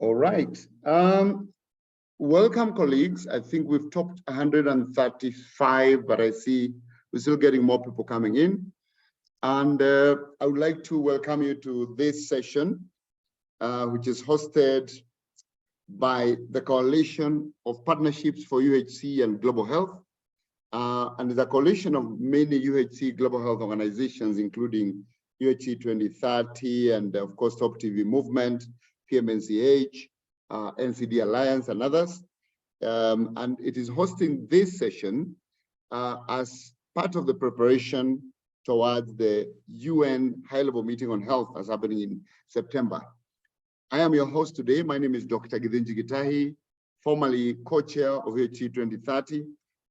All right. Welcome, colleagues. I think we've topped 135, but I see we're still getting more people coming in. And I would like to welcome you to this session, which is hosted by the Coalition of Partnerships for UHC and Global Health. And it's a coalition of many UHC global health organizations, including UHC 2030 and, of course, Top TV Movement, PMNCH, NCD Alliance, and others. And it is hosting this session as part of the preparation towards the UN high-level meeting on health that's happening in September. I am your host today. My name is Dr. Githinji Gitahi, formerly co-chair of UHC 2030.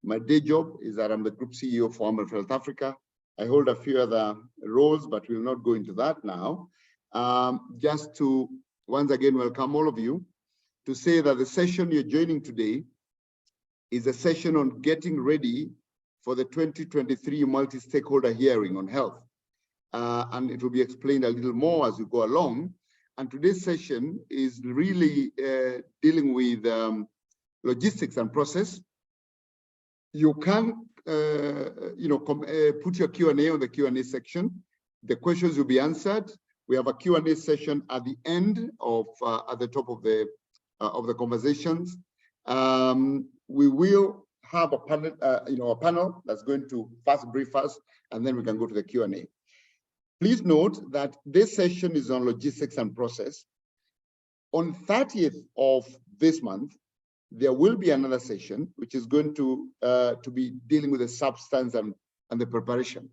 My day job is that I'm the Group CEO for Amref Health Africa. I hold a few other roles, but we'll not go into that now. Just to once again welcome all of you, to say that the session you're joining today is a session on getting ready for the 2023 multi-stakeholder hearing on health. And it will be explained a little more as we go along. And today's session is really dealing with logistics and process. You can put your Q&A on the Q&A section. The questions will be answered. We have a Q&A session at the end of at the top of the conversations. We will have a panel, a panel that's going to first brief us, and then we can go to the Q&A. Please note that this session is on logistics and process. On 30th of this month, there will be another session, which is going to be dealing with the substance and the preparation.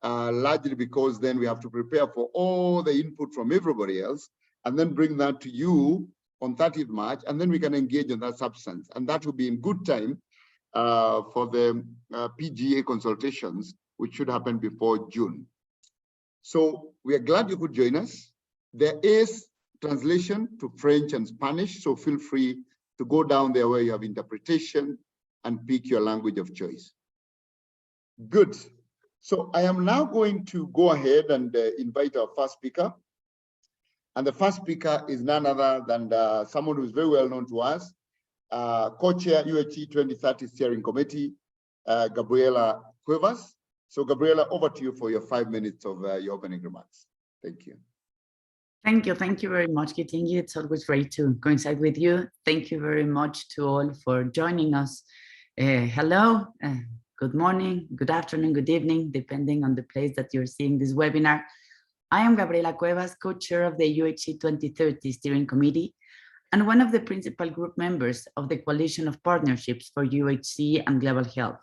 Largely because then we have to prepare for all the input from everybody else and then bring that to you on 30th March, and then we can engage in that substance. And that will be in good time for the PGA consultations, which should happen before June. So we are glad you could join us. There is translation to French and Spanish, so feel free to go down there where you have interpretation and pick your language of choice. Good. So I am now going to go ahead and invite our first speaker. And the first speaker is none other than someone who is very well known to us, co-chair UHC 2030 Steering Committee, Gabriela Cuevas. So Gabriela, over to you for your 5 minutes of your opening remarks. Thank you. Thank you very much, Githinji. It's always great to coincide with you. Thank you very much to all for joining us. Hello. Good morning, good afternoon, good evening, depending on the place that you're seeing this webinar. I am Gabriela Cuevas, co-chair of the UHC 2030 Steering Committee and one of the principal group members of the Coalition of Partnerships for UHC and Global Health.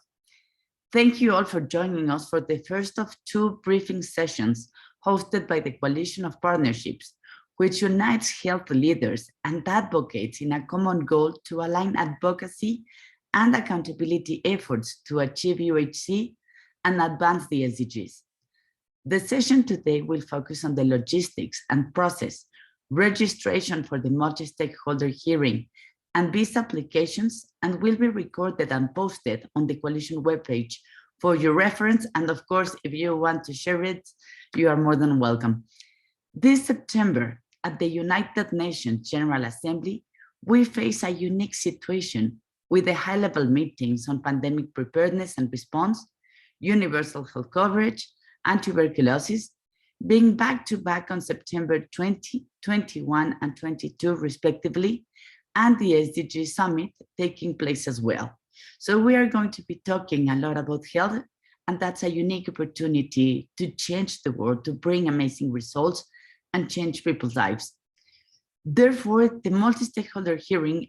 Thank you all for joining us for the first of two briefing sessions hosted by the Coalition of Partnerships, which unites health leaders and advocates in a common goal to align advocacy and accountability efforts to achieve UHC and advance the SDGs. The session today will focus on the logistics and process, registration for the multi-stakeholder hearing, and visa applications, and will be recorded and posted on the Coalition webpage for your reference. And of course, if you want to share it, you are more than welcome. This September, at the United Nations General Assembly, we face a unique situation with the high-level meetings on pandemic preparedness and response, universal health coverage, and tuberculosis, being back-to-back on September 20, 21, and 22, respectively, and the SDG Summit taking place as well. So we are going to be talking a lot about health, and that's a unique opportunity to change the world, to bring amazing results and change people's lives. Therefore, the multi-stakeholder hearing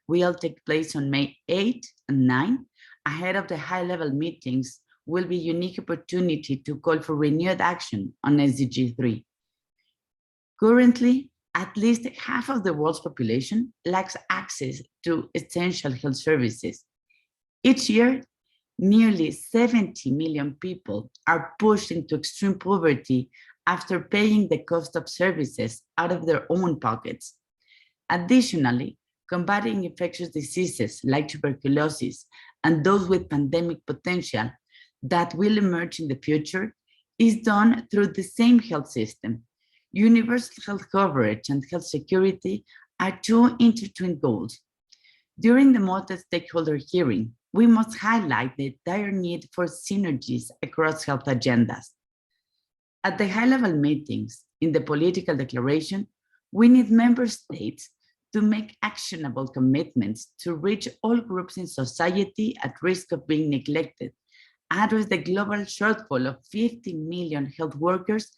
will take place on May 8 and 9, ahead of the high-level meetings, will be a unique opportunity to call for renewed action on SDG 3. Currently, at least half of the world's population lacks access to essential health services. Each year, nearly 70 million people are pushed into extreme poverty after paying the cost of services out of their own pockets. Additionally, combating infectious diseases like tuberculosis and those with pandemic potential that will emerge in the future is done through the same health system. Universal health coverage and health security are two intertwined goals. During the multi-stakeholder hearing, we must highlight the dire need for synergies across health agendas. At the high-level meetings, in the political declaration, we need member states to make actionable commitments to reach all groups in society at risk of being neglected, address the global shortfall of 50 million health workers,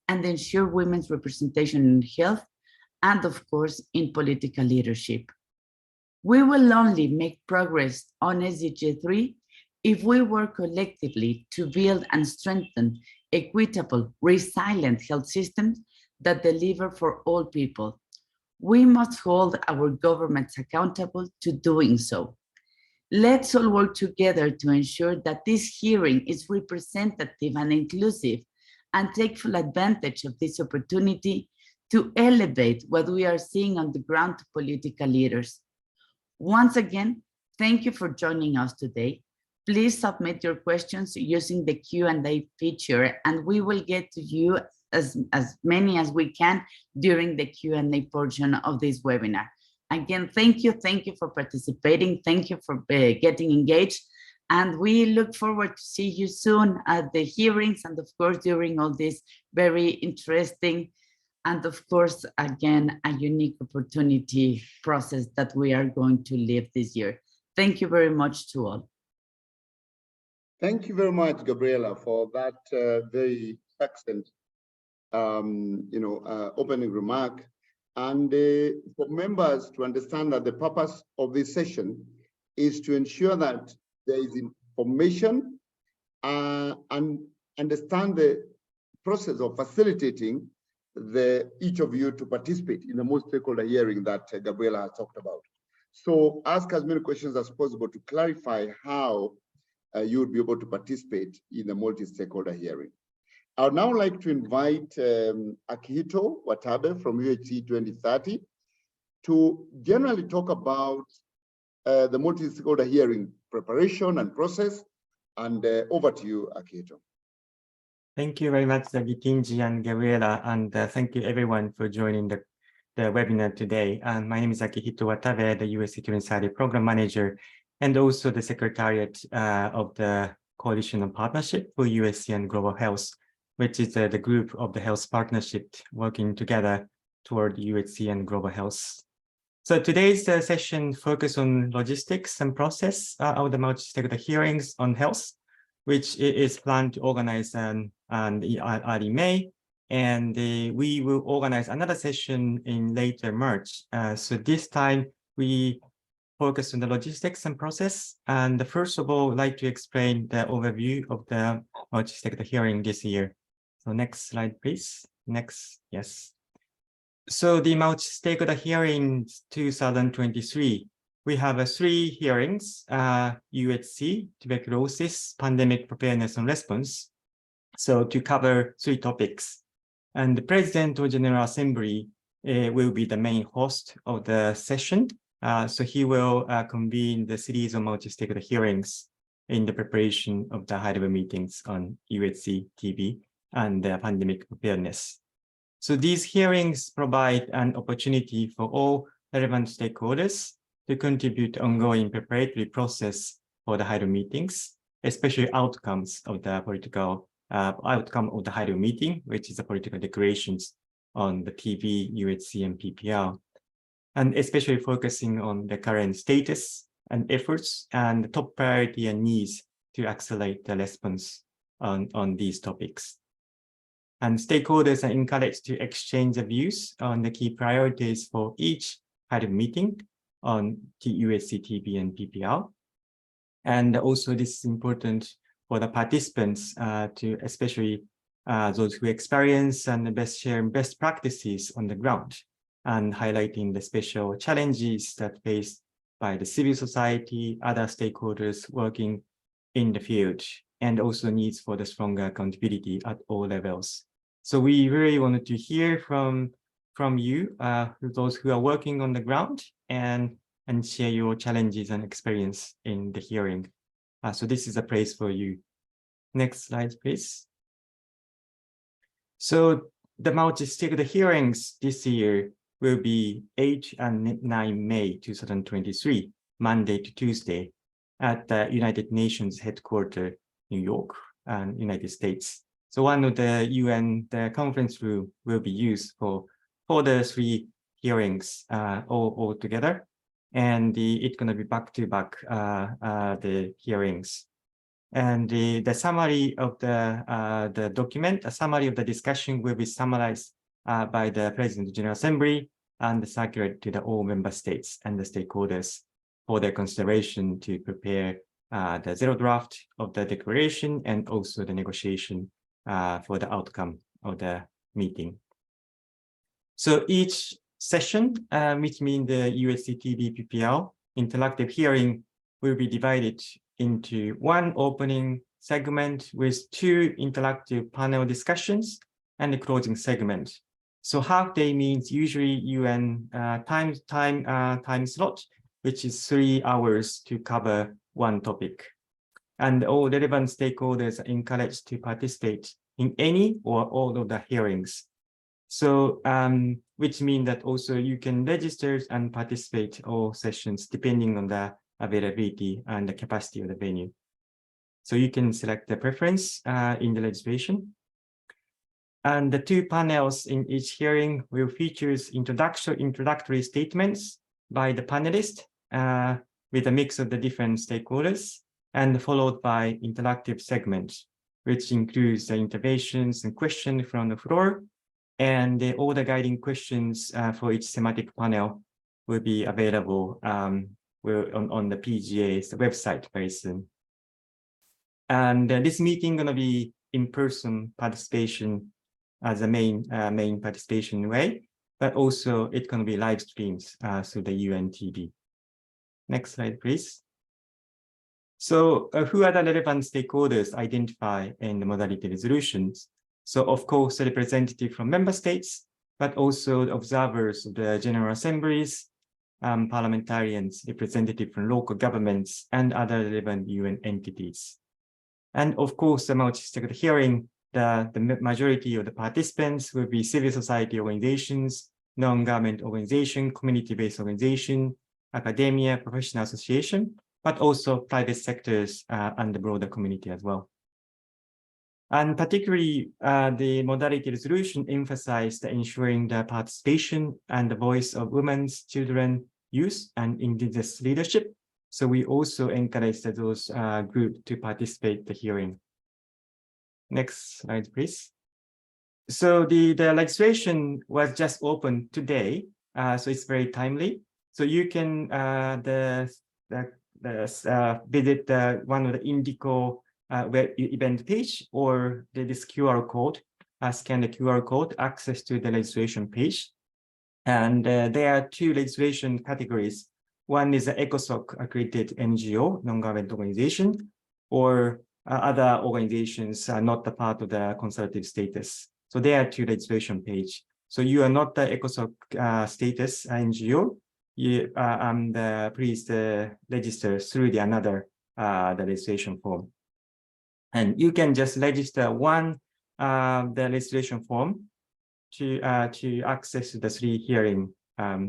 and ensure women's representation in health, and of course, in political leadership. We will only make progress on SDG 3 if we work collectively to build and strengthen equitable, resilient health systems that deliver for all people. We must hold our governments accountable to doing so. Let's all work together to ensure that this hearing is representative and inclusive, and take full advantage of this opportunity to elevate what we are seeing on the ground to political leaders. Once again, thank you for joining us today. Please submit your questions using the Q&A feature, and we will get to you as many as we can during the Q&A portion of this webinar. Again, thank you for participating. Thank you for getting engaged. And we look forward to see you soon at the hearings, and of course, during all this very interesting and of course, again, a unique opportunity process that we are going to live this year. Thank you very much to all. Thank you very much, Gabriela, for that very excellent opening remark. And for members to understand that the purpose of this session is to ensure that there is information and understand the process of facilitating each of you to participate in the multi-stakeholder hearing that Gabriela has talked about. So ask as many questions as possible to clarify how you would be able to participate in the multi-stakeholder hearing. I would now like to invite Akihito Watabe from UHC 2030 to generally talk about the multi-stakeholder hearing preparation and process. And over to you, Akihito. Thank you very much, Gitinji and Gabriela, and thank you everyone for joining the webinar today. My name is Akihito Watabe, the USC 2030 Program Manager, and also the Secretariat of the Coalition of Partnership for USC and Global Health, which is the group of the health partnership working together toward UHC and Global Health. So today's session focuses on logistics and process of the multi-stakeholder hearings on health, which is planned to organize in early May. And we will organize another session in later March. So this time we focus on the logistics and process. And first of all, I'd like to explain the overview of the multi-stakeholder hearing this year. So next slide, please. Next, yes. So the multi-stakeholder hearings 2023, we have 3 hearings, UHC, tuberculosis, pandemic preparedness and response. So to cover 3 topics. And the President of General Assembly will be the main host of the session. So he will convene the series of multi-stakeholder hearings in the preparation of the high-level meetings on UHC, TB, and the pandemic preparedness. So these hearings provide an opportunity for all relevant stakeholders to contribute to ongoing preparatory process for the high-level meetings, especially outcomes of the political outcome of the high-level meeting, which is the political declarations on the TB, UHC, and PPR, and especially focusing on the current status and efforts and the top priority and needs to accelerate the response on these topics. And stakeholders are encouraged to exchange the views on the key priorities for each high-level meeting on UHC, TB, and PPR. And also this is important for the participants to especially those who experience and share best practices on the ground, and highlighting the special challenges that faced by the civil society, other stakeholders working in the field, and also needs for the stronger accountability at all levels. So we really wanted to hear from you, those who are working on the ground, and share your challenges and experience in the hearing. So this is a place for you. Next slide, please. So the multi-stakeholder hearings this year will be 8 and 9 May 2023, Monday to Tuesday, at the United Nations headquarters, New York, United States. So one of the UN conference room will be used for the 3 hearings all together. And it's going to be back-to-back the hearings. And the summary of the document, a summary of the discussion will be summarized by the President of the General Assembly and circulated to all member states and the stakeholders for their consideration to prepare the zero draft of the declaration and also the negotiation for the outcome of the meeting. So each session, which means the USCTB PPL interactive hearing, will be divided into one opening segment with 2 interactive panel discussions and a closing segment. So half day means usually UN time slot, which is 3 hours to cover one topic. And all relevant stakeholders are encouraged to participate in any or all of the hearings. So, which means that also you can register and participate all sessions depending on the availability and the capacity of the venue. So you can select the preference in the registration. And the 2 panels in each hearing will feature introductory statements by the panelists with a mix of the different stakeholders, and followed by interactive segments, which includes the interventions and questions from the floor. And all the guiding questions for each thematic panel will be available on the PGA's website very soon. And this meeting going to be in-person participation as a main participation way, but also it's going to be live streams through the UN TV. Next slide, please. So who are the relevant stakeholders identified in the modality resolutions? So of course, the representative from member states, but also the observers of the General Assemblies, parliamentarians, representative from local governments, and other relevant UN entities. And of course, the multi-stakeholder hearing, the majority of the participants will be civil society organizations, non-government organization, community-based organization, academia, professional association, but also private sectors and the broader community as well. And particularly, the modality resolution emphasized ensuring the participation and the voice of women, children, youth, and indigenous leadership. So we also encourage those groups to participate in the hearing. Next slide, please. So the registration was just opened today, so it's very timely. So you can visit one of the Indico web event page or this QR code, scan the QR code, access to the registration page. And there are 2 registration categories. One is the ECOSOC accredited NGO, non-government organization, or other organizations are not the part of the consultative status. So there are 2 registration page. So you are not the ECOSOC status NGO. Please register through the registration form. And you can just register one the registration form to access the 3 hearing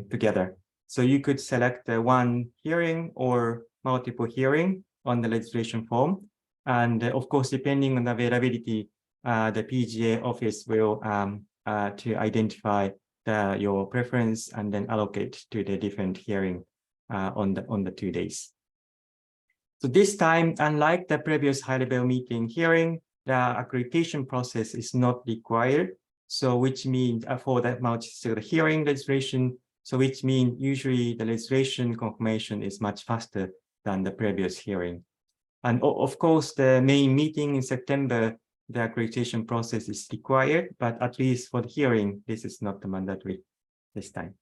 together. So you could select one hearing or multiple hearing on the registration form. And of course, depending on the availability, the PGA office will to identify your preference and then allocate to the different hearing on the 2 days. So this time, unlike the previous high-level meeting hearing, the accreditation process is not required. So which means for that multi-stakeholder hearing registration, so which means usually the registration confirmation is much faster than the previous hearing. And of course, the main meeting in September, the accreditation process is required, but at least for the hearing, this is not mandatory this time.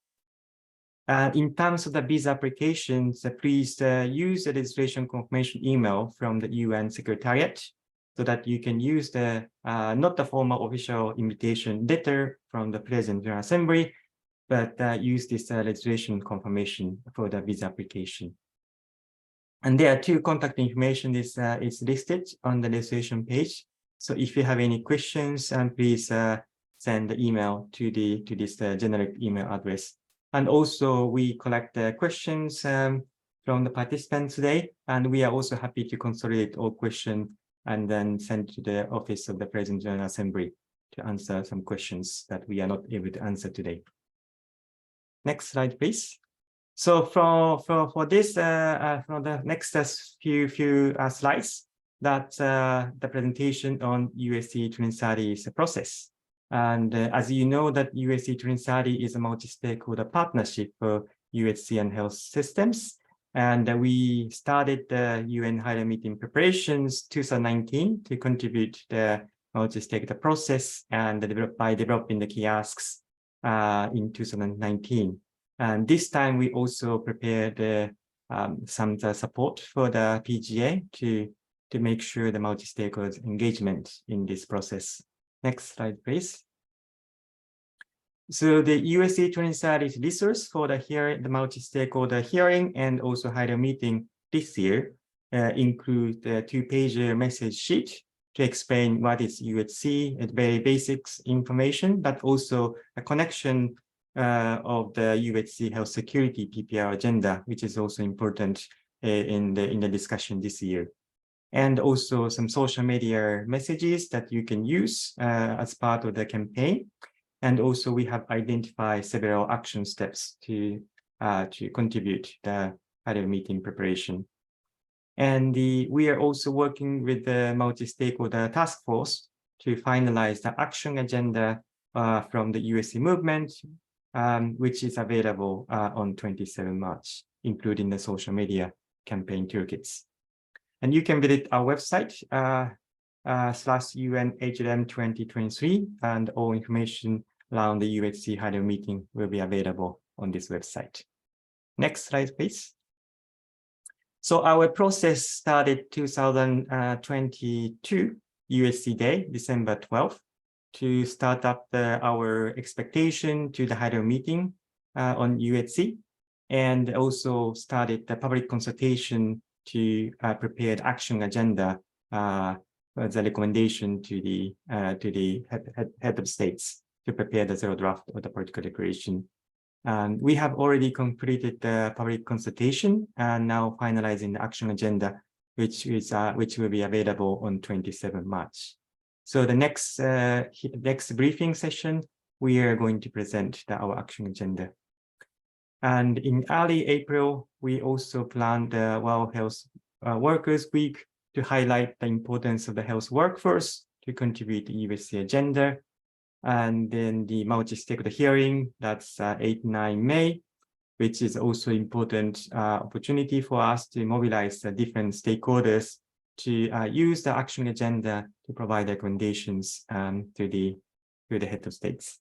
In terms of the visa applications, please use the registration confirmation email from the UN Secretariat so that you can use the not the formal official invitation letter from the President of the General Assembly, but use this registration confirmation for the visa application. And there are 2 contact information is listed on the registration page. So if you have any questions, please send the email to this generic email address And also we collect the questions from the participants today. And we are also happy to consolidate all questions and then send to the Office of the President General Assembly to answer some questions that we are not able to answer today. Next slide, please. So for this, for the next few slides, that's the presentation on USC 2030's process. And as you know, that USC 2030 is a multi-stakeholder partnership for UHC and health systems. And we started the UN higher meeting preparations 2019 to contribute the multi-stakeholder process and by developing the key asks in 2019. And this time we also prepared some support for the PGA to make sure the multi-stakeholder engagement in this process. Next slide, please. So the USC 2030 resource for the multi-stakeholder hearing and also higher meeting this year include the 2-page message sheet to explain what is UHC and very basics information, but also a connection of the UHC health security PPR agenda, which is also important in the discussion this year. And also some social media messages that you can use as part of the campaign. And also we have identified several action steps to contribute the higher meeting preparation. And we are also working with the multi-stakeholder task force to finalize the action agenda from the USC movement, which is available on 27 March, including the social media campaign toolkits. And you can visit our website /UNHLM 2023, and all information around the UHC higher meeting will be available on this website. Next slide, please. So our process started 2022 UHC Day, December 12th, to start up our expectation to the higher meeting on UHC, and also started the public consultation to prepare the action agenda as a recommendation to the head of states to prepare the zero draft of the political declaration. We have already completed the public consultation and now finalizing the action agenda, which will be available on 27 March. So the next briefing session, we are going to present our action agenda. And in early April, we also planned the World Health Workers Week to highlight the importance of the health workforce to contribute to the UHC agenda. And then the multi-stakeholder hearing, that's 8-9 May, which is also important opportunity for us to mobilize the different stakeholders to use the action agenda to provide recommendations to the head of states.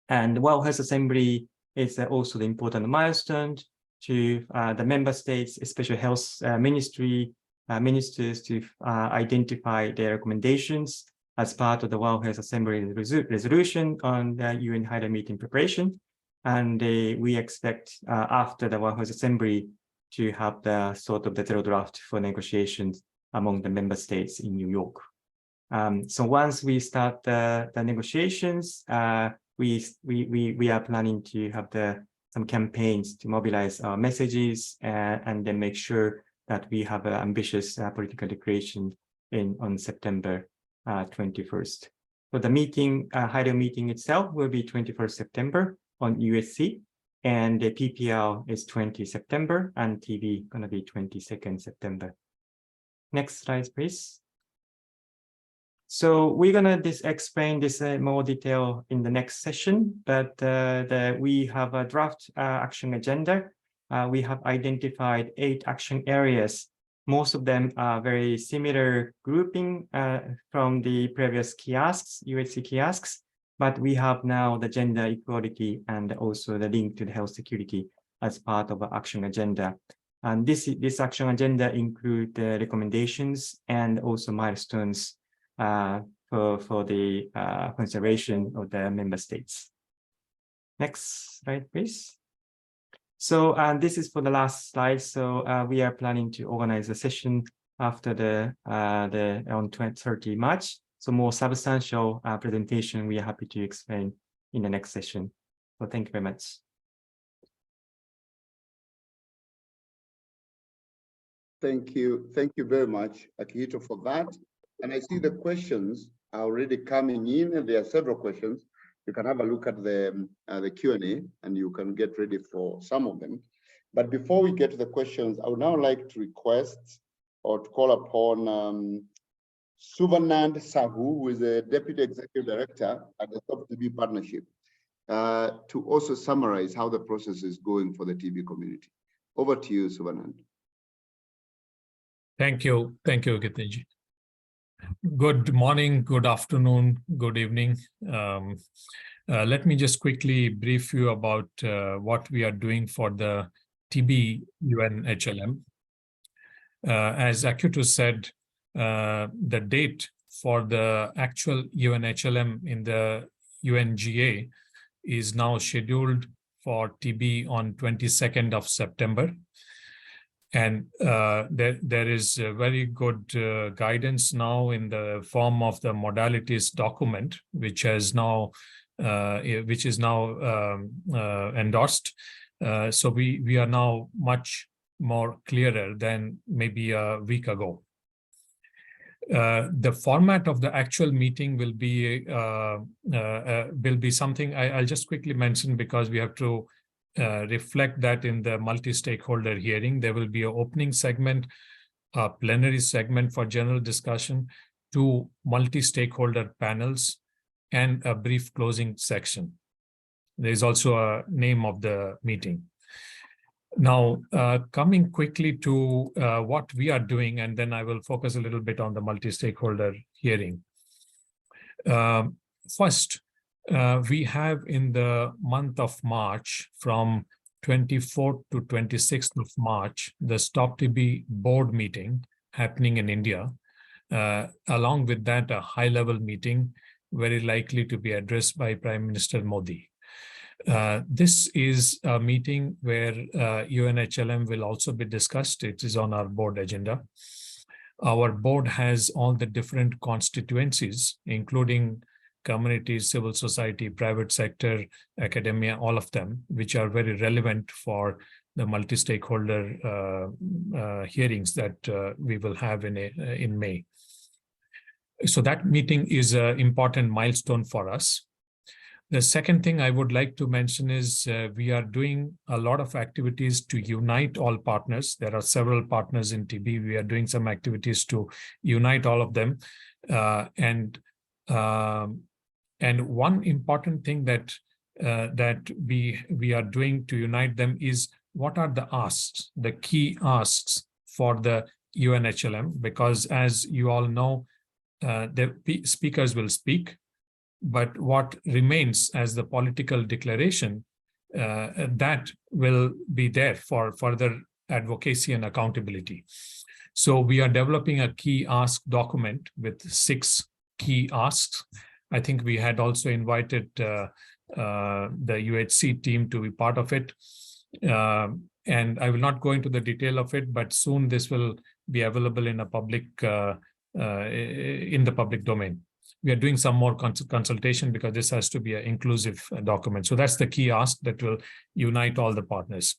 And World Health Assembly is also the important milestone to the member states, especially health ministers, to identify their recommendations as part of the World Health Assembly resolution on the UN higher meeting preparation. And we expect after the World Health Assembly to have the sort of the zero draft for negotiations among the member states in New York. So once we start the negotiations, we are planning to have some campaigns to mobilize our messages and then make sure that we have an ambitious political declaration on September 21st. So the meeting, higher meeting itself will be 21st September on USC, and the PPL is 20 September, and TV gonna be 22nd September. Next slide, please. So we're gonna explain this in more detail in the next session, but we have a draft action agenda. We have identified 8 action areas. Most of them are very similar grouping from the previous kiosks, UHC kiosks, but we have now the gender equality and also the link to the health security as part of our action agenda. And this action agenda includes the recommendations and also milestones for the consideration of the member states. Next slide, please. So this is for the last slide. So we are planning to organize a session after on 30 March. So more substantial presentation we are happy to explain in the next session. So thank you very much. Thank you very much, Akihito, for that. And I see the questions are already coming in, and there are several questions. You can have a look at the Q&A, and you can get ready for some of them. But before we get to the questions, I would now like to request or to call upon Suvanand Sahu, who is the Deputy Executive Director at the Stop TB Partnership, to also summarize how the process is going for the TB community. Over to you, Suvanand. Thank you, Gitinji. Good morning, good afternoon, good evening. Let me just quickly brief you about what we are doing for the TB UNHLM. As Akihito said, the date for the actual UNHLM in the UNGA is now scheduled for TB on 22nd of September. And there is a very good guidance now in the form of the modalities document, which is now endorsed. So we are now much more clearer than maybe a week ago. The format of the actual meeting will be something I'll just quickly mention, because we have to reflect that in the multi-stakeholder hearing. There will be an opening segment, a plenary segment for general discussion, 2 multi-stakeholder panels, and a brief closing section. There is also a name of the meeting. Now, coming quickly to what we are doing, and then I will focus a little bit on the multi-stakeholder hearing. First, we have in the month of March, from 24th to 26th of March, the Stop TB board meeting happening in India. Along with that, a high-level meeting, very likely to be addressed by Prime Minister Modi. This is a meeting where UNHLM will also be discussed. It is on our board agenda. Our board has all the different constituencies, including communities, civil society, private sector, academia, all of them, which are very relevant for the multi-stakeholder hearings that we will have in May. So that meeting is an important milestone for us. The second thing I would like to mention is we are doing a lot of activities to unite all partners. There are several partners in TB. We are doing some activities to unite all of them. And one important thing that we are doing to unite them is, what are the asks, the key asks for the UNHLM? Because as you all know, the speakers will speak, but what remains as the political declaration, that will be there for further advocacy and accountability. So we are developing a key ask document with 6 key asks. I think we had also invited the UHC team to be part of it. And I will not go into the detail of it, but soon this will be available in a public, in the public domain. We are doing some more consultation because this has to be an inclusive document. So that's the key ask that will unite all the partners.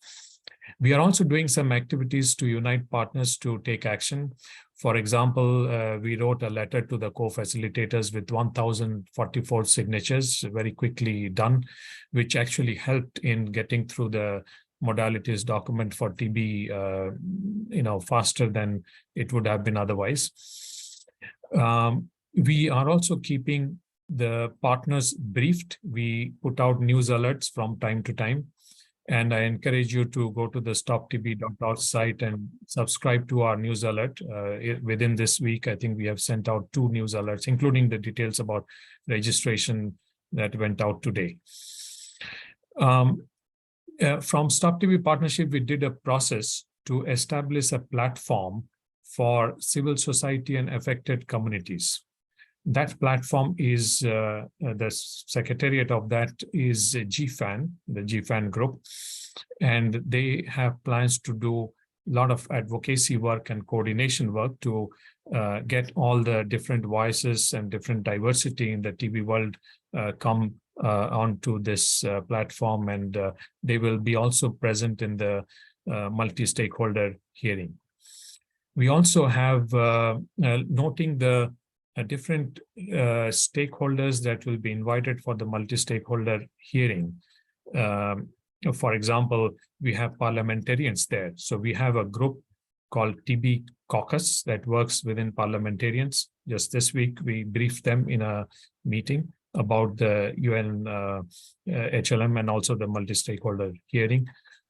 We are also doing some activities to unite partners to take action. For example, we wrote a letter to the co-facilitators with 1,044 signatures, very quickly done, which actually helped in getting through the modalities document for TB, faster than it would have been otherwise. We are also keeping the partners briefed. We put out news alerts from time to time. And I encourage you to go to the stoptb.org site and subscribe to our news alert. Within this week, I think we have sent out 2 news alerts, including the details about registration that went out today. From Stop TB Partnership, we did a process to establish a platform for civil society and affected communities. That platform is, the secretariat of that is GFAN, the GFAN group, and they have plans to do a lot of advocacy work and coordination work to get all the different voices and different diversity in the TB world come onto this platform, and they will be also present in the multi-stakeholder hearing. We also have noting the different stakeholders that will be invited for the multi-stakeholder hearing. For example, we have parliamentarians there. So we have a group called TB Caucus that works within parliamentarians. Just this week, we briefed them in a meeting about the UN HLM and also the multi-stakeholder hearing.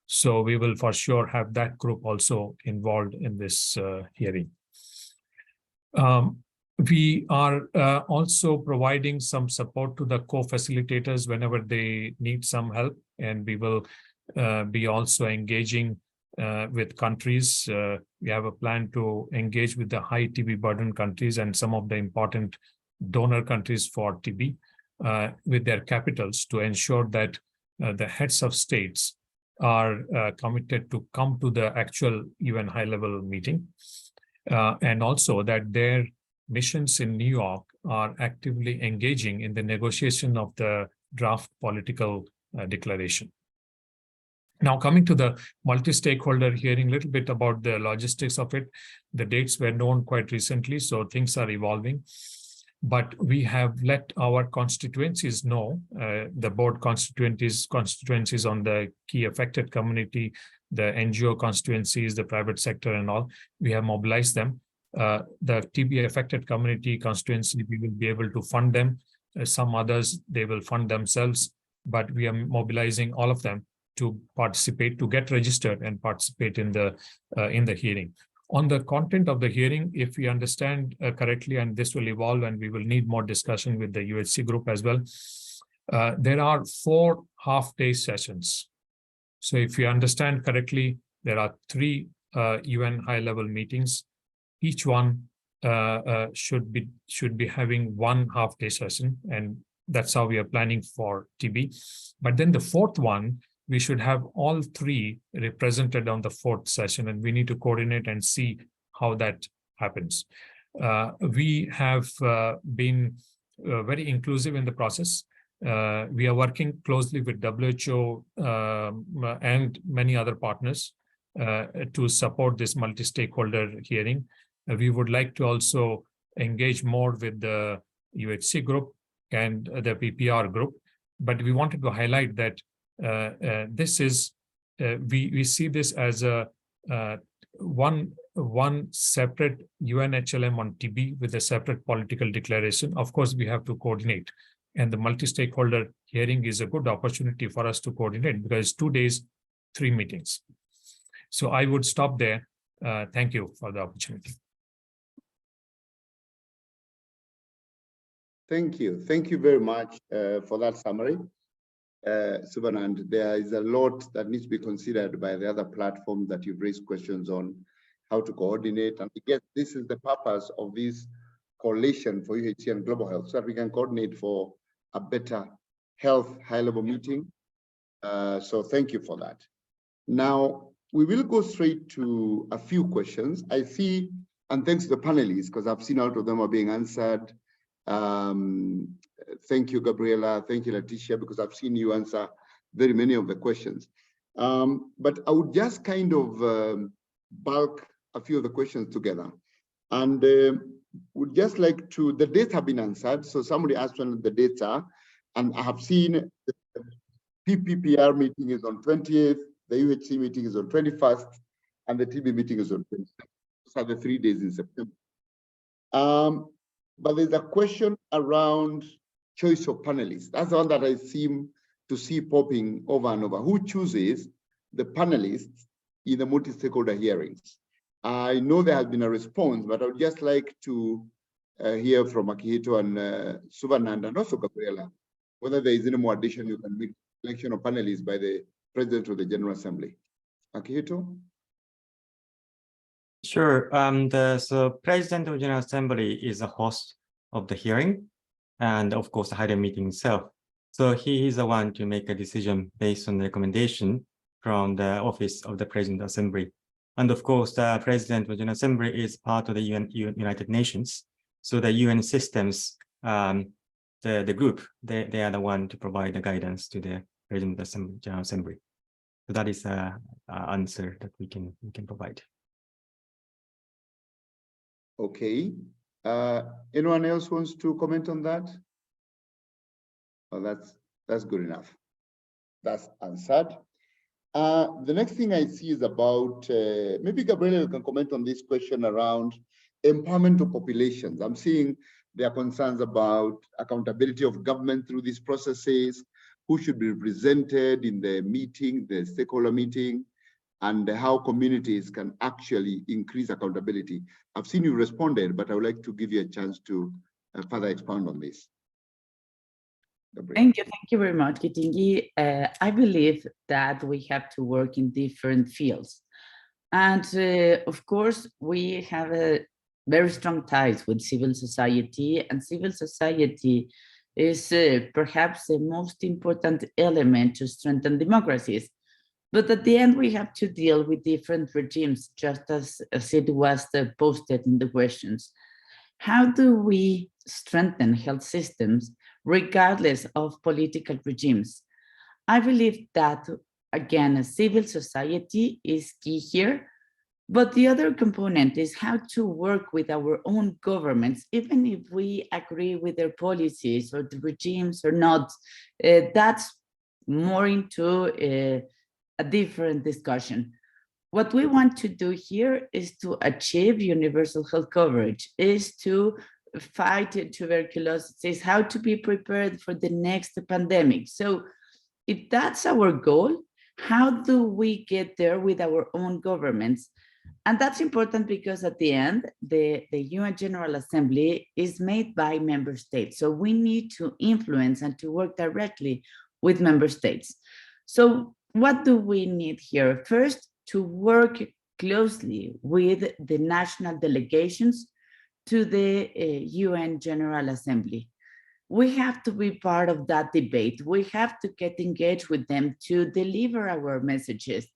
So we will for sure have that group also involved in this hearing. We are also providing some support to the co-facilitators whenever they need some help, and we will be also engaging with countries. We have a plan to engage with the high TB burden countries and some of the important donor countries for TB with their capitals to ensure that the heads of states are committed to come to the actual UN high-level meeting, and also that their missions in New York are actively engaging in the negotiation of the draft political declaration. Now, coming to the multi-stakeholder hearing, a little bit about the logistics of it. The dates were known quite recently, so things are evolving. But we have let our constituencies know, the board constituencies on the key affected community, the NGO constituencies, the private sector and all, we have mobilized them. The TB affected community constituency, we will be able to fund them. Some others, they will fund themselves, but we are mobilizing all of them to participate, to get registered and participate in the hearing. On the content of the hearing, if we understand correctly, and this will evolve and we will need more discussion with the UHC group as well, there are 4 half-day sessions. So if you understand correctly, there are 3 UN high-level meetings. Each one should be having 1 half-day session, and that's how we are planning for TB. But then the 4th one, we should have all 3 represented on the 4th session, and we need to coordinate and see how that happens. We have been very inclusive in the process. We are working closely with WHO and many other partners to support this multi-stakeholder hearing. We would like to also engage more with the UHC group and the PPR group, but we wanted to highlight that this is we see this as a one separate UNHLM on TB with a separate political declaration. Of course, we have to coordinate, and the multi-stakeholder hearing is a good opportunity for us to coordinate because 2 days, 3 meetings. So I would stop there. Thank you for the opportunity. Thank you. Thank you very much for that summary. Subhanand, there is a lot that needs to be considered by the other platforms that you've raised questions on, how to coordinate. And I guess this is the purpose of this coalition for UHC and global health, so that we can coordinate for a better health high-level meeting. So thank you for that. Now, we will go straight to a few questions. I see, and thanks to the panelists, because I've seen a lot of them are being answered. Thank you, Gabriela. Thank you, Leticia, because I've seen you answer very many of the questions. But I would just kind of bulk a few of the questions together. And would just like to, the dates have been answered. So somebody asked when the dates are, and I have seen the PPPR meeting is on 20th, the UHC meeting is on 21st, and the TB meeting is on 26th. Those are the 3 days in September. But there's a question around choice of panelists. That's the one that I seem to see popping over and over. Who chooses the panelists in the multi-stakeholder hearings? I know there has been a response, but I would just like to hear from Akihito and Subhanand and also Gabriela, whether there is any more addition you can make selection of panelists by the President of the General Assembly. Akihito? Sure. So President of the General Assembly is the host of the hearing, and of course, the higher meeting itself. So he is the one to make a decision based on the recommendation from the Office of the President of the Assembly. And of course, the President of the General Assembly is part of the United Nations. So the UN systems, the group, they are the one to provide the guidance to the President of the General Assembly. So that is an answer that we can provide. Okay. Anyone else wants to comment on that? Oh, that's good enough. That's answered. The next thing I see is about, maybe Gabriela can comment on this question around empowerment of populations. I'm seeing there are concerns about accountability of government through these processes, who should be represented in the meeting, the stakeholder meeting, and how communities can actually increase accountability. I've seen you responded, but I would like to give you a chance to further expound on this. Thank you very much, Gitingi. I believe that we have to work in different fields. And of course, we have a very strong ties with civil society, and civil society is perhaps the most important element to strengthen democracies. But at the end, we have to deal with different regimes, just as it was posted in the questions. How do we strengthen health systems regardless of political regimes? I believe that, again, civil society is key here, but the other component is how to work with our own governments, even if we agree with their policies or the regimes or not. That's more into a different discussion. What we want to do here is to achieve universal health coverage, is to fight tuberculosis, is how to be prepared for the next pandemic. So if that's our goal, how do we get there with our own governments? And that's important because at the end, the UN General Assembly is made by member states. So we need to influence and to work directly with member states. So what do we need here? First, to work closely with the national delegations to the UN General Assembly. We have to be part of that debate. We have to get engaged with them to deliver our messages.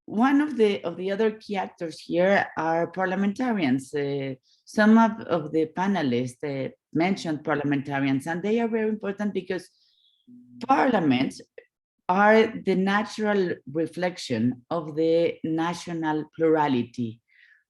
One of the other key actors here are parliamentarians. Some of the panelists mentioned parliamentarians, and they are very important because parliaments are the natural reflection of the national plurality.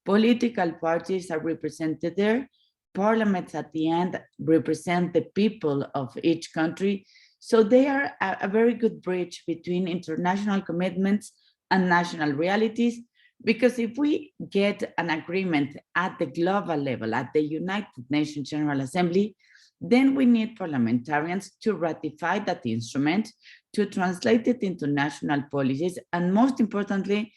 Political parties are represented there. Parliaments at the end represent the people of each country. So they are a very good bridge between international commitments and national realities, because if we get an agreement at the global level, at the United Nations General Assembly, then we need parliamentarians to ratify that instrument, to translate it into national policies, and most importantly,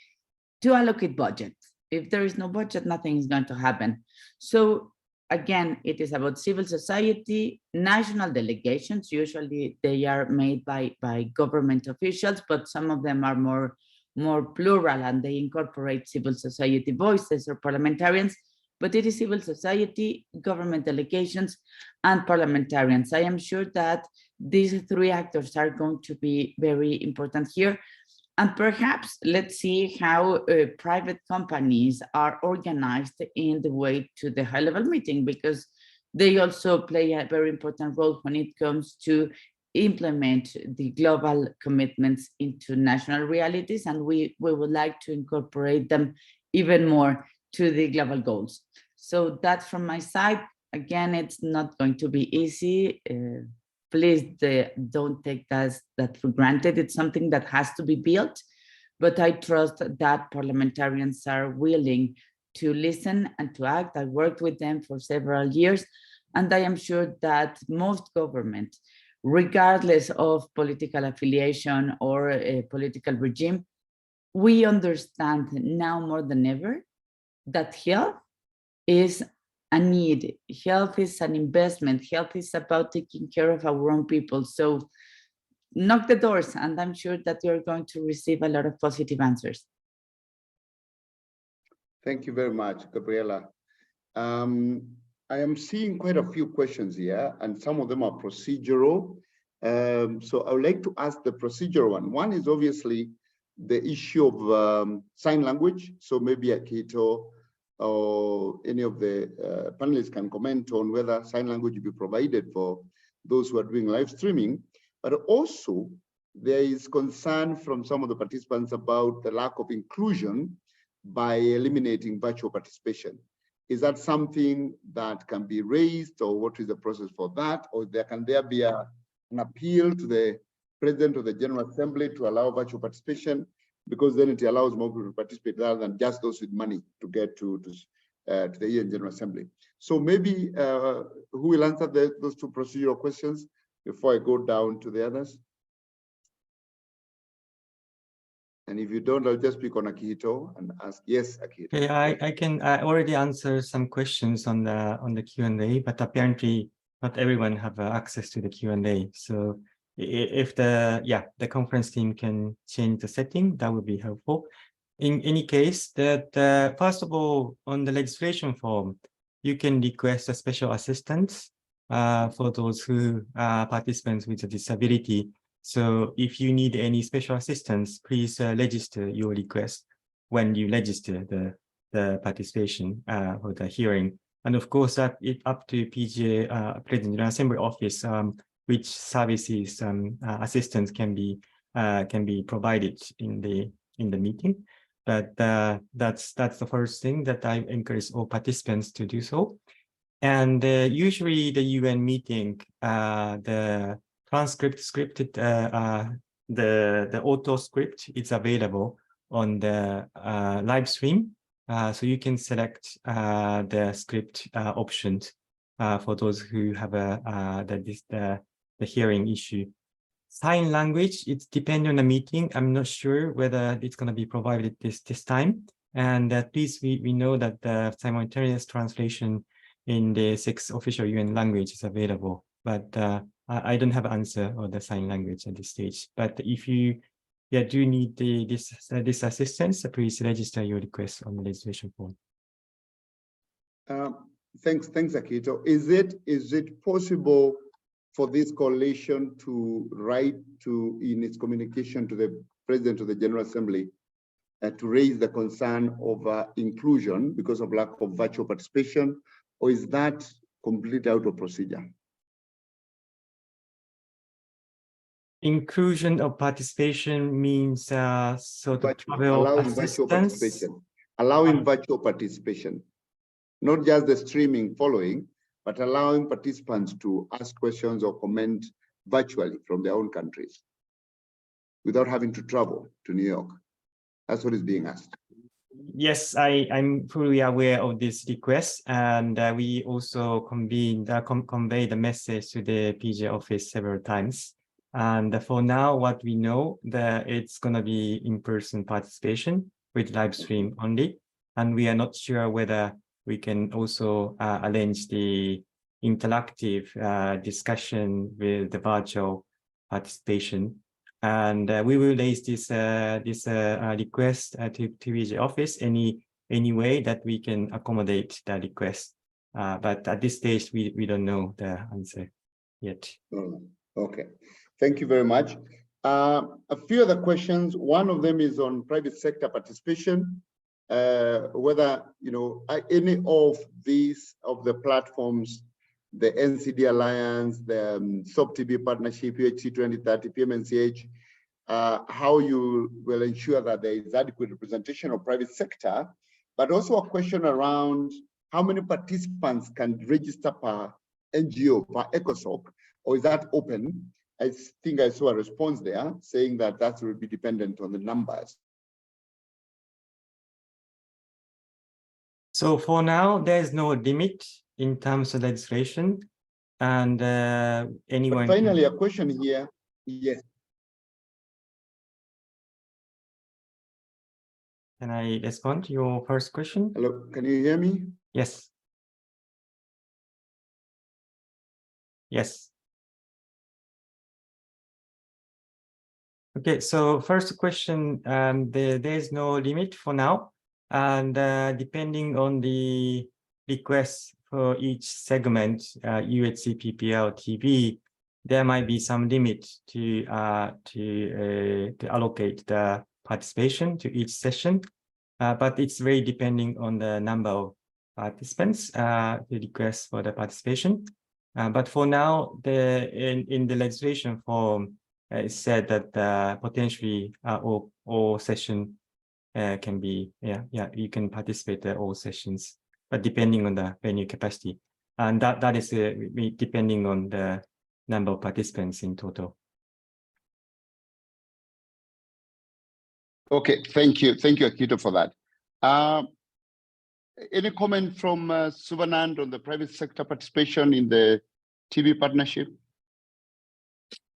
to allocate budget. If there is no budget, nothing is going to happen. So again, it is about civil society, national delegations. Usually they are made by government officials, but some of them are more plural and they incorporate civil society voices or parliamentarians. But it is civil society, government delegations, and parliamentarians. I am sure that these three actors are going to be very important here. And perhaps let's see how private companies are organized in the way to the high-level meeting, because they also play a very important role when it comes to implement the global commitments into national realities, and we would like to incorporate them even more to the global goals. So that's from my side. Again, it's not going to be easy. Please don't take that for granted. It's something that has to be built, but I trust that parliamentarians are willing to listen and to act. I worked with them for several years, and I am sure that most governments, regardless of political affiliation or a political regime, we understand now more than ever that health is a need. Health is an investment. Health is about taking care of our own people. So knock the doors, and I'm sure that you're going to receive a lot of positive answers. Thank you very much, Gabriela. I am seeing quite a few questions here, and some of them are procedural. So I would like to ask the procedural one. One is obviously the issue of sign language. So maybe Akito or any of the panelists can comment on whether sign language will be provided for those who are doing live streaming. But also, there is concern from some of the participants about the lack of inclusion by eliminating virtual participation. Is that something that can be raised, or what is the process for that? Or can there be an appeal to the President of the General Assembly to allow virtual participation? Because then it allows more people to participate rather than just those with money to get to the UN General Assembly. So maybe who will answer those two procedural questions before I go down to the others? And if you don't, I'll just pick on Akihito and ask. Yes, Akihito. Okay, I can already answer some questions on the Q&A, but apparently not everyone have access to the Q&A. So if the conference team can change the setting, that would be helpful. In any case, first of all, on the registration form, you can request a special assistance for those who are participants with a disability. So if you need any special assistance, please register your request when you register the participation for the hearing. And of course, it's up to PGA President General Assembly Office which services assistance can be provided in the meeting. But that's the first thing that I encourage all participants to do so. And usually the UN meeting, the transcript scripted, the auto script is available on the live stream. So you can select the script options for those who have the hearing issue. Sign language, it's depending on the meeting. I'm not sure whether it's going to be provided this time. And at least we know that the simultaneous translation in the 6 official UN language is available. But I don't have an answer on the sign language at this stage. But if you do need this assistance, please register your request on the registration form. Thanks, Akihito. Is it possible for this coalition to write in its communication to the President of the General Assembly to raise the concern of inclusion because of lack of virtual participation, or is that completely out of procedure? Inclusion of participation means sort of allowing virtual participation, virtual participation, not just the streaming following, but allowing participants to ask questions or comment virtually from their own countries without having to travel to New York. That's what is being asked. Yes, I'm fully aware of this request, and we also convey the message to the PJ office several times. And for now, what we know, that it's going to be in-person participation with live stream only, and we are not sure whether we can also arrange the interactive discussion with the virtual participation. And we will raise this request to PJ office any way that we can accommodate the request. But at this stage, we don't know the answer yet. Okay, thank you very much. A few other questions. One of them is on private sector participation. Whether any of the platforms, the NCD Alliance, the SOP-TB Partnership, UHC 2030, PMNCH, how you will ensure that there is adequate representation of private sector, but also a question around how many participants can register per NGO, per ECOSOC, or is that open? I think I saw a response there saying that that will be dependent on the numbers. So for now, there is no limit in terms of legislation, and anyone. But finally, a question here. Yes. Can I respond to your first question? Hello, can you hear me? Yes. Yes. Okay, so first question, there is no limit for now. And depending on the request for each segment, UHC, PPL, TV, there might be some limit to allocate the participation to each session, but it's very depending on the number of participants, the request for the participation. But for now, in the legislation form, it's said that potentially all session can be, you can participate in all sessions. but depending on the venue capacity. And that is depending on the number of participants in total. Okay, thank you, Akito, for that. Any comment from Suvanand on the private sector participation in the TB partnership?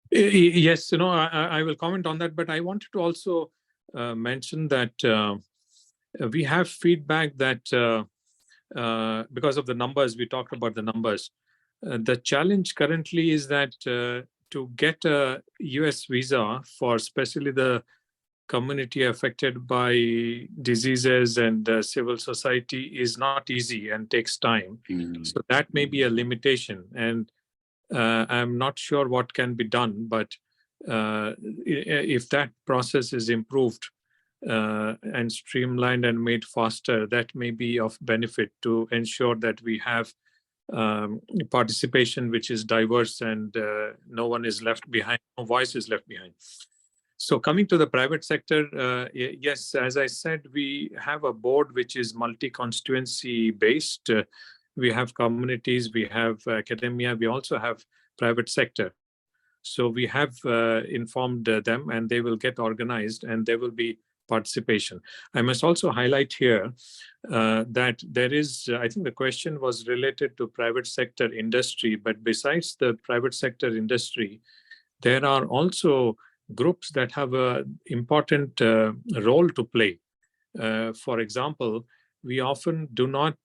Yes, I will comment on that, but I wanted to also mention that we have feedback that because of the numbers, we talked about the numbers. The challenge currently is that to get a US visa for especially the community affected by diseases and civil society is not easy and takes time. So that may be a limitation. And I'm not sure what can be done, but if that process is improved and streamlined and made faster, that may be of benefit to ensure that we have participation which is diverse and no one is left behind, no voice is left behind. So coming to the private sector, yes, as I said, we have a board which is multi-constituency based. We have communities, we have academia, we also have private sector. So we have informed them and they will get organized and there will be participation. I must also highlight here that there is, I think the question was related to private sector industry, but besides the private sector industry, there are also groups that have an important role to play. For example, we often do not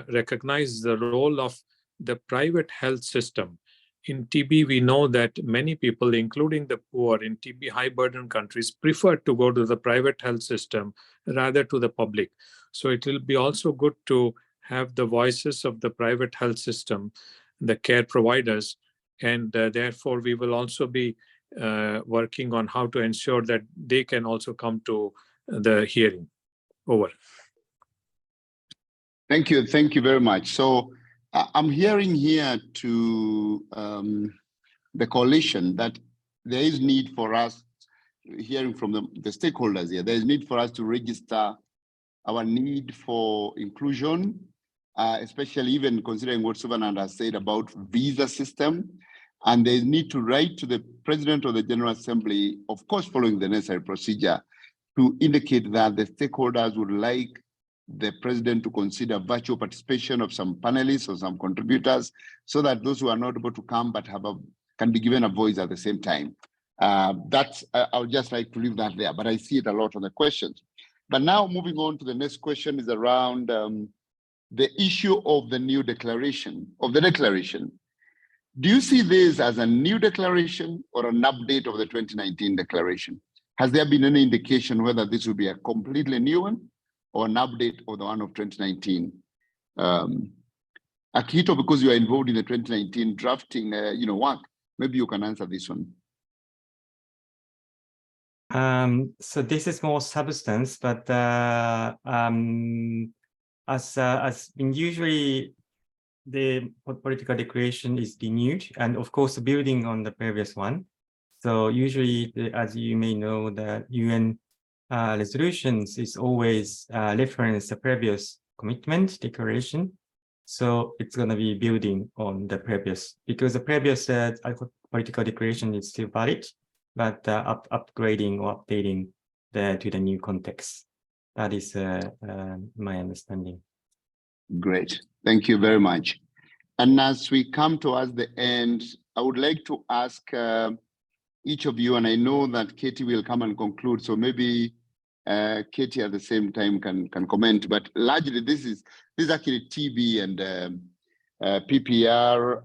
recognize the role of the private health system. In TB, we know that many people, including the poor in TB high burden countries, prefer to go to the private health system rather to the public. So it will be also good to have the voices of the private health system, the care providers, and therefore we will also be working on how to ensure that they can also come to the hearing. Over. Thank you very much. So I'm hearing here to the coalition that there is need for us, hearing from the stakeholders here, there is need for us to register our need for inclusion, especially even considering what Suvanand has said about visa system. And there is need to write to the President of the General Assembly, of course, following the necessary procedure, to indicate that the stakeholders would like the President to consider virtual participation of some panelists or some contributors, so that those who are not able to come but can be given a voice at the same time. I would just like to leave that there, but I see it a lot on the questions. But now moving on to the next question is around the issue of the new declaration, Do you see this as a new declaration or an update of the 2019 declaration? Has there been any indication whether this will be a completely new one or an update of the one of 2019? Akito, because you are involved in the 2019 drafting work, maybe you can answer this one. So this is more substance, but as usually the political declaration is renewed, and of course building on the previous one. So usually, as you may know, the UN resolutions is always reference the previous commitment declaration. So it's going to be building on the previous, because the previous political declaration is still valid, but upgrading or updating to the new context. That is my understanding. Great, thank you very much. And as we come towards the end, I would like to ask each of you, and I know that Katie will come and conclude, so maybe Katie at the same time can comment, but largely this is actually TB and PPR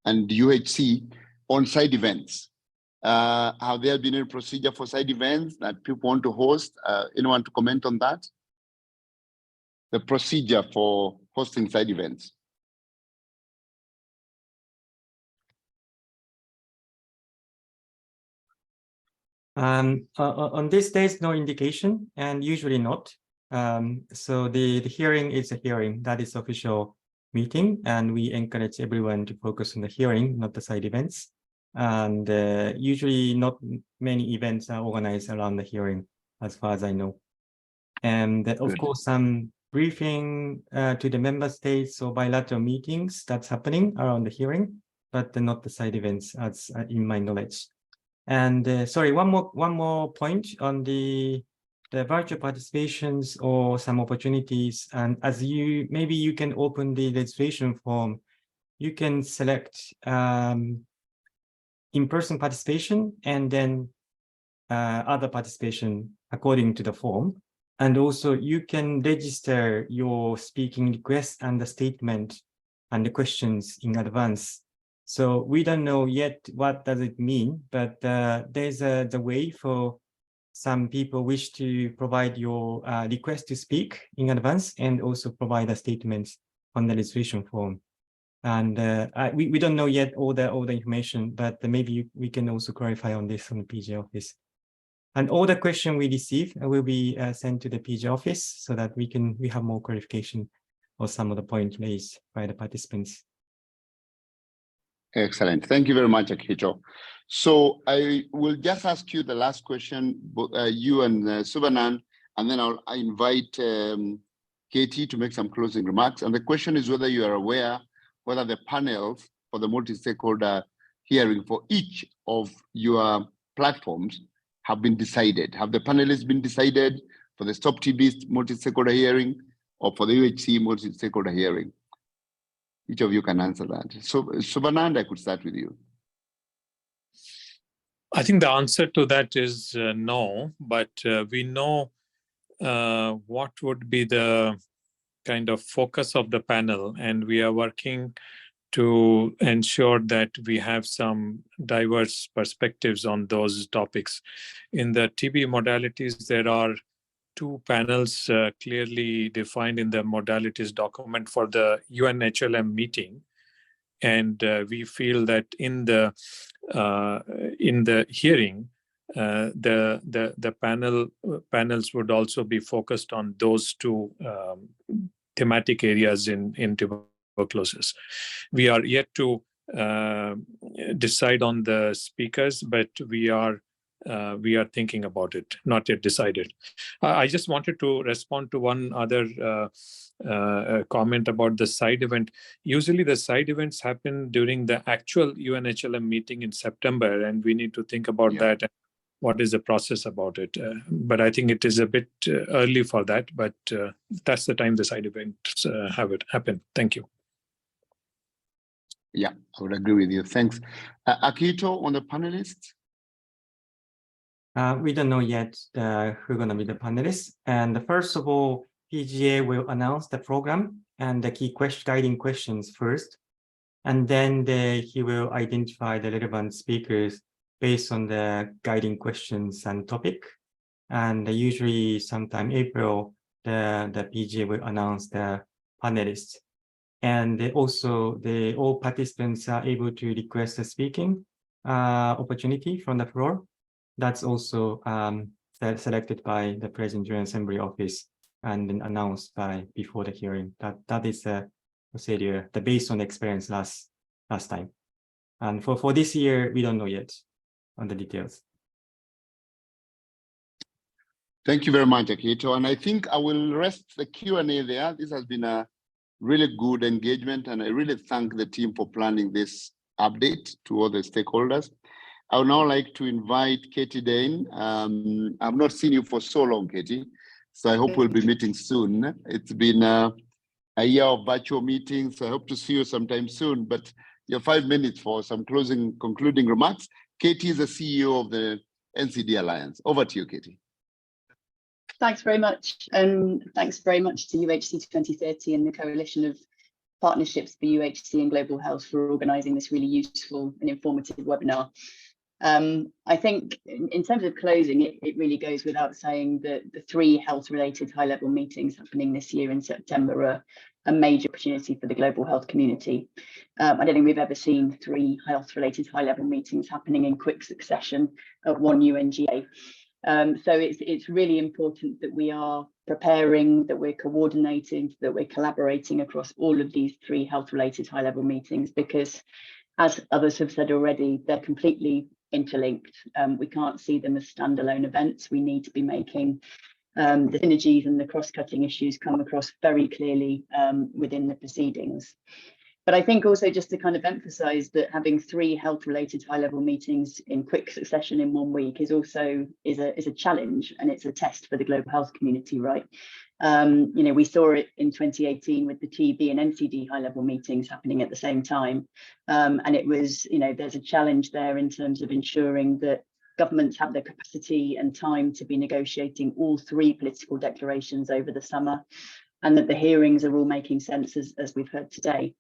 and UHC on side events. Have there been a procedure for side events that people want to host? Anyone to comment on that? The procedure for hosting side events. On this, there's no indication, and usually not. So the hearing is a hearing, that is official meeting, and we encourage everyone to focus on the hearing, not the side events. And usually not many events are organized around the hearing, as far as I know. And of Good. course, some briefing to the member states or bilateral meetings that's happening around the hearing, but not the side events as in my knowledge. And sorry, one more point on the virtual participations or some opportunities. And as maybe you can open the registration form, you can select in-person participation and then other participation according to the form. And also you can register your speaking request and the statement and the questions in advance. So we don't know yet what does it mean, but there's the way for some people wish to provide your request to speak in advance and also provide a statement on the registration form. And we don't know yet all the information, but maybe we can also clarify on this from the PJ office. And all the questions we receive will be sent to the PJ office so that we have more clarification on some of the points raised by the participants. Excellent. Thank you very much, Akihito. So I will just ask you the last question, you and Subanand, and then I invite Katie to make some closing remarks. And the question is whether you are aware whether the panels for the multi-stakeholder hearing for each of your platforms have been decided. Have the panelists been decided for the Stop TB multi-stakeholder hearing or for the UHC multi-stakeholder hearing? Each of you can answer that. So, Subanand, I could start with you. I think the answer to that is no, but we know what would be the kind of focus of the panel, and we are working to ensure that we have some diverse perspectives on those topics. In the TB modalities, there are two panels clearly defined in the modalities document for the UNHLM meeting. And we feel that in the hearing, the panels would also be focused on those two thematic areas in tuberculosis. We are yet to decide on the speakers, but we are thinking about it, not yet decided. I just wanted to respond to one other comment about the side event. Usually the side events happen during the actual UNHLM meeting in September, and we need to think about that and what is the process about it. But I think it is a bit early for that, but that's the time the side events have it happen. Thank you. Yeah, I would agree with you. Thanks. Akihito, on the panelists? We don't know yet who are going to be the panelists. And first of all, PGA will announce the program and the key guiding questions first. And then he will identify the relevant speakers based on the guiding questions and topic. And usually sometime April, the PGA will announce the panelists. And also all participants are able to request a speaking opportunity from the floor. That's also selected by the President General Assembly office and then announced before the hearing. That is a procedure based on the experience last time. And for this year, we don't know yet on the details. Thank you very much, Akihito. And I think I will rest the Q&A there. This has been a really good engagement, and I really thank the team for planning this update to all the stakeholders. I would now like to invite Katie Dane. I've not seen you for so long, Katie, so I hope we'll be meeting soon. It's been a year of virtual meetings, so I hope to see you sometime soon, but you have 5 minutes for some concluding remarks. Katie is the CEO of the NCD Alliance. Over to you, Katie. Thanks very much. Thanks very much to UHC 2030 and the Coalition of Partnerships for UHC and Global Health for organising this really useful and informative webinar. I think in terms of closing, it really goes without saying that the 3 health-related high-level meetings happening this year in September are a major opportunity for the global health community. I don't think we've ever seen 3 health-related high-level meetings happening in quick succession at one UNGA. So it's really important that we are preparing, that we're coordinating, that we're collaborating across all of these 3 health-related high-level meetings, because as others have said already, they're completely interlinked. We can't see them as standalone events. We need to be making the synergies and the cross-cutting issues come across very clearly within the proceedings. But I think also just to kind of emphasize that having 3 health-related high-level meetings in quick succession in 1 week is also a challenge, and it's a test for the global health community, right? You know, we saw it in 2018 with the TB and NCD high-level meetings happening at the same time, and it was, you know, there's a challenge there in terms of ensuring that governments have the capacity and time to be negotiating all 3 political declarations over the summer, and that the hearings are all making sense as we've heard today.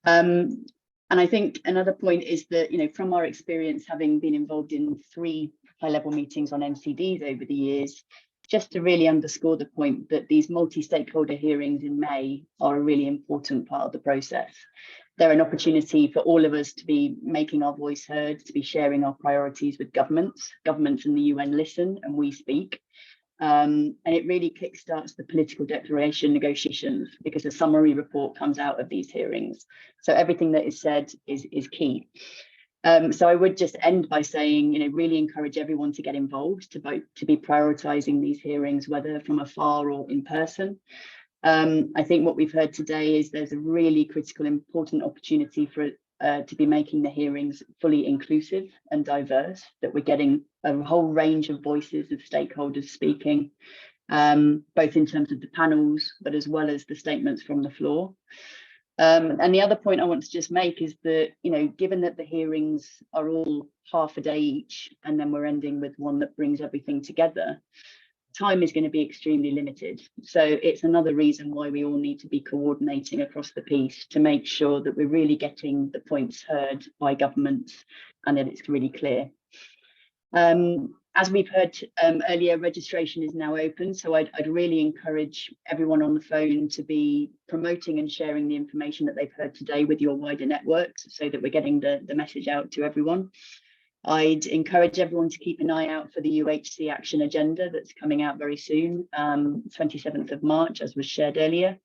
And I think another point is that, you know, from our experience having been involved in 3 high-level meetings on NCDs over the years, just to really underscore the point that these multi-stakeholder hearings in May are a really important part of the process. They're an opportunity for all of us to be making our voice heard, to be sharing our priorities with governments. Governments in the UN listen and we speak. And it really kickstarts the political declaration negotiations because a summary report comes out of these hearings. So everything that is said is key. So I would just end by saying, you know, really encourage everyone to get involved, to be prioritizing these hearings, whether from afar or in person. I think what we've heard today is there's a really critical, important opportunity for to be making the hearings fully inclusive and diverse, that we're getting a whole range of voices of stakeholders speaking, both in terms of the panels, but as well as the statements from the floor. And the other point I want to just make is that, you know, given that the hearings are all half a day each, and then we're ending with one that brings everything together, time is going to be extremely limited. So it's another reason why we all need to be coordinating across the piece to make sure that we're really getting the points heard by governments and that it's really clear. As we've heard earlier, registration is now open, so I'd really encourage everyone on the phone to be promoting and sharing the information that they've heard today with your wider networks so that we're getting the message out to everyone. I'd encourage everyone to keep an eye out for the UHC action agenda that's coming out very soon, 27th of March, as was shared earlier.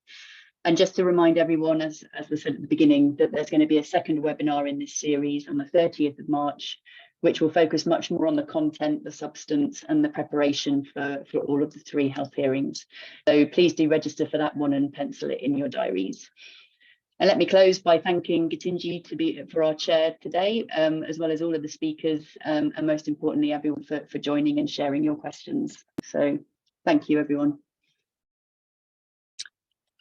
And just to remind everyone, as was said at the beginning, that there's going to be a second webinar in this series on the 30th of March, which will focus much more on the content, the substance, and the preparation for all of the 3 health hearings. So please do register for that one and pencil it in your diaries. And let me close by thanking Gitinji for our chair today, as well as all of the speakers, and most importantly, everyone for joining and sharing your questions. So thank you, everyone.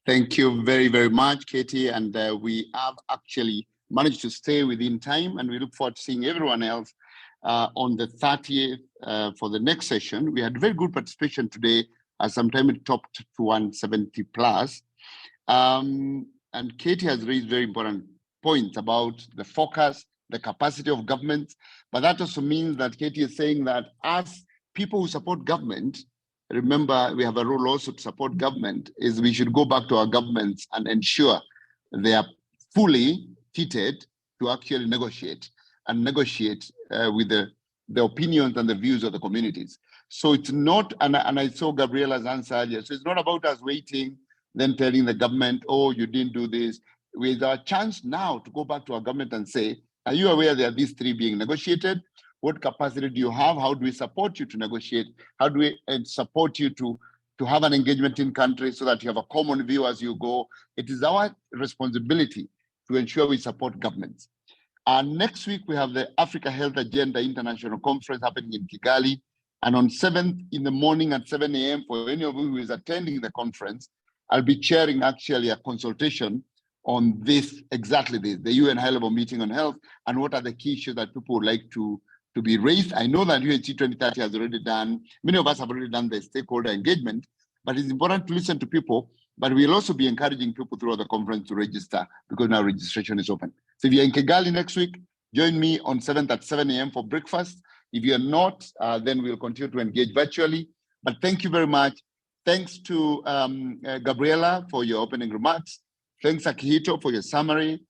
Thank you very, very much, Katie. And we have actually managed to stay within time, and we look forward to seeing everyone else on the 30th for the next session. We had very good participation today, sometime it topped to 170 plus. And Katie has raised very important points about the focus, the capacity of government. But that also means that Katie is saying that as people who support government, remember we have a role also to support government, is we should go back to our governments and ensure they are fully fitted to actually negotiate with the opinions and the views of the communities. So it's not, and I saw Gabriela's answer earlier, so it's not about us waiting, then telling the government, oh, you didn't do this. With our chance now to go back to our government and say, are you aware there are these 3 being negotiated? What capacity do you have? How do we support you to negotiate? How do we support you to have an engagement in country so that you have a common view as you go? It is our responsibility to ensure we support governments. Next week, we have the Africa Health Agenda International Conference happening in Kigali. And on 7th in the morning at 7 a.m. for any of you who is attending the conference, I'll be chairing actually a consultation on this, exactly this, the UN high-level meeting on health, and what are the key issues that people would like to be raised. I know that UHC 2030 has already done, many of us have already done the stakeholder engagement, but it's important to listen to people, but we'll also be encouraging people throughout the conference to register because now registration is open. So if you're in Kigali next week, join me on 7th at 7 a.m. for breakfast. If you're not, then we'll continue to engage virtually. But thank you very much. Thanks to Gabriela for your opening remarks. Thanks, Akihito, for your summary.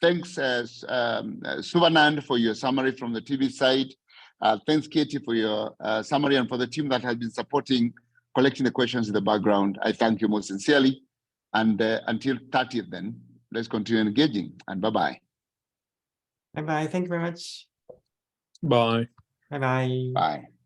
Thanks, Suvanand, for your summary from the TV side. Thanks, Katie, for your summary, and for the team that has been supporting, collecting the questions in the background. I thank you most sincerely. And until 30th then, let's continue engaging, and bye-bye. Bye-bye. Thank you very much. Bye. Bye-bye. Bye.